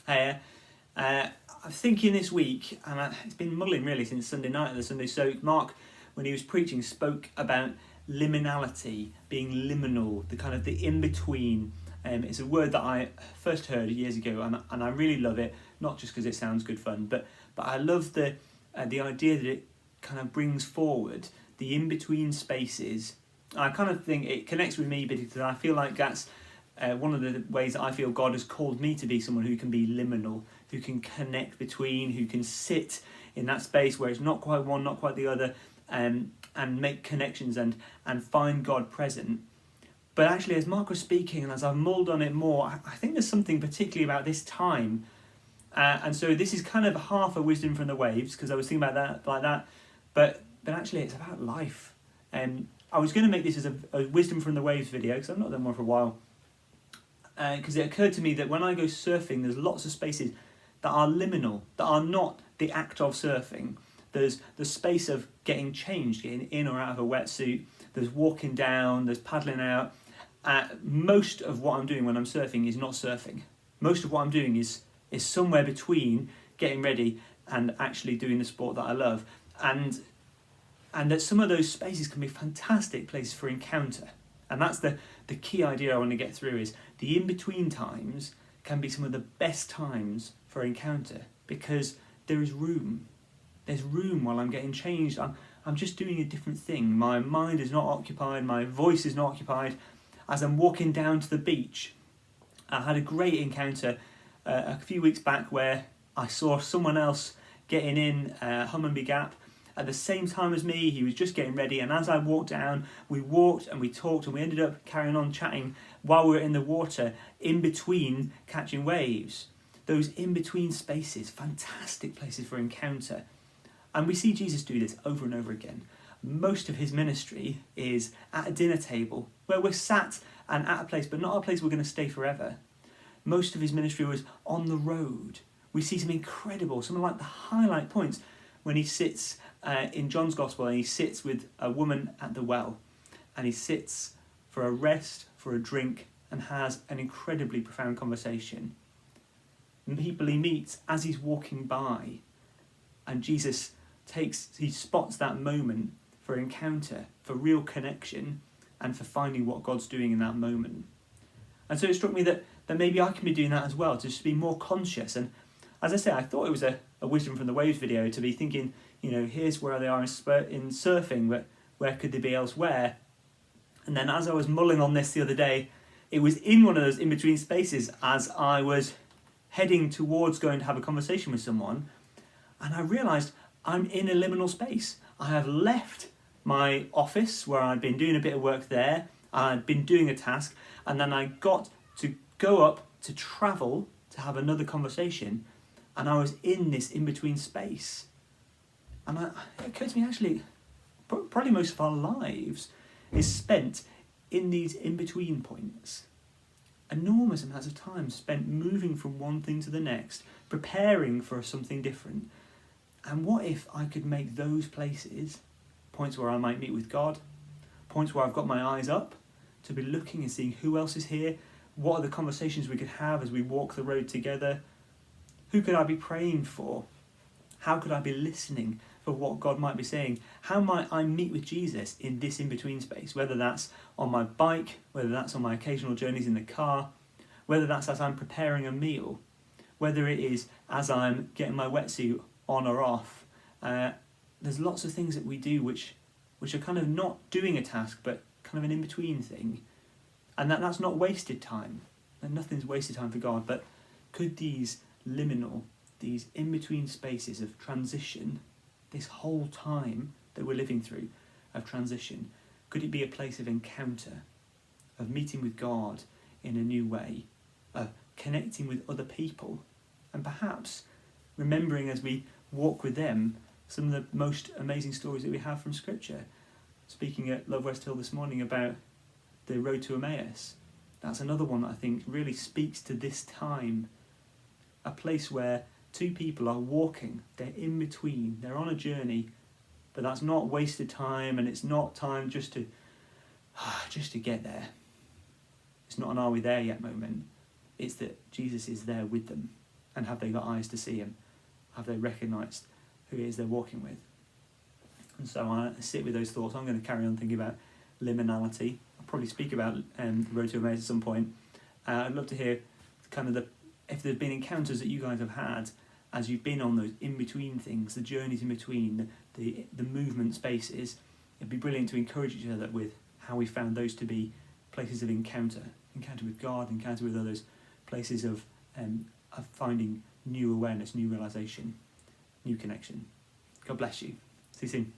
Uh, I'm thinking this week, and it's been muddling really since Sunday night at the Sunday Soak. Mark, when he was preaching, spoke about liminality, being liminal, the kind of the in-between. It's a word that I first heard years ago, and I really love it, not just because it sounds good fun, but I love the idea that it kind of brings forward the in-between spaces. I kind of think it connects with me because I feel like that's one of the ways that I feel God has called me to be someone who can be liminal, who can connect between, who can sit in that space where it's not quite one, not quite the other, and make connections and find God present. But actually, as Mark was speaking and as I've mulled on it more, I think there's something particularly about this time. And so this is kind of half a wisdom from the waves, because I was thinking about that like that. But actually, it's about life. I was going to make this as a wisdom from the waves video, because I've not done one for a while. Because it occurred to me that when I go surfing, there's lots of spaces that are liminal, that are not the act of surfing. There's the space of getting changed, getting in or out of a wetsuit. There's walking down, there's paddling out. Most of what I'm doing when I'm surfing is not surfing. Most of what I'm doing is somewhere between getting ready and actually doing the sport that I love. And that some of those spaces can be fantastic places for encounter. And that's the key idea I want to get through, is the in-between times can be some of the best times for encounter, because there is room. There's room while I'm getting changed. I'm just doing a different thing. My mind is not occupied, my voice is not occupied. As I'm walking down to the beach, I had a great encounter a few weeks back where I saw someone else getting in Hummonby Gap at the same time as me. He was just getting ready, and as I walked down, we walked and we talked, and we ended up carrying on chatting while we were in the water, in between catching waves. Those in-between spaces, fantastic places for encounter. And we see Jesus do this over and over again. Most of his ministry is at a dinner table where we're sat and at a place, but not a place we're going to stay forever. Most of his ministry was on the road. We see some incredible, some of like the highlight points when he sits in John's Gospel, and he sits with a woman at the well, and he sits for a rest, for a drink, and has an incredibly profound conversation. People he meets as he's walking by, and Jesus he spots that moment for encounter, for real connection, and for finding what God's doing in that moment. And so it struck me that maybe I can be doing that as well, to just be more conscious. And as I say, I thought it was a wisdom from the waves video, to be thinking, here's where they are in surfing, but where could they be elsewhere? And then as I was mulling on this the other day, it was in one of those in-between spaces as I was heading towards going to have a conversation with someone, and I realised I'm in a liminal space. I have left my office where I'd been doing a bit of work there, I'd been doing a task, and then I got to go up to travel to have another conversation, and I was in this in-between space. And it occurred to me, actually, probably most of our lives is spent in these in-between points. Enormous amounts of time spent moving from one thing to the next, preparing for something different. And what if I could make those places points where I might meet with God, points where I've got my eyes up to be looking and seeing who else is here, what are the conversations we could have as we walk the road together, who could I be praying for, how could I be listening for what God might be saying, how might I meet with Jesus in this in-between space, whether that's on my bike, whether that's on my occasional journeys in the car, whether that's as I'm preparing a meal, whether it is as I'm getting my wetsuit on or off. There's lots of things that we do which are kind of not doing a task, but kind of an in-between thing. And that's not wasted time. And nothing's wasted time for God. But could these liminal, these in-between spaces of transition, this whole time that we're living through of transition, could it be a place of encounter, of meeting with God in a new way, of connecting with other people, and perhaps remembering as we walk with them some of the most amazing stories that we have from Scripture. Speaking at Love West Hill this morning about the road to Emmaus, that's another one that I think really speaks to this time. A place where two people are walking, they're in between, they're on a journey, but that's not wasted time, and it's not time just to get there. It's not an are we there yet moment. It's that Jesus is there with them, And have they got eyes to see him? Have they recognised who it is they're walking with? And so I sit with those thoughts. I'm going to carry on thinking about liminality. I'll probably speak about the Road to Emmaus at some point. I'd love to hear kind of if there's been encounters that you guys have had as you've been on those in-between things, the journeys in between, the movement spaces. It'd be brilliant to encourage each other with how we found those to be places of encounter with God, encounter with others, places of finding new awareness, new realisation, new connection. God bless you. See you soon.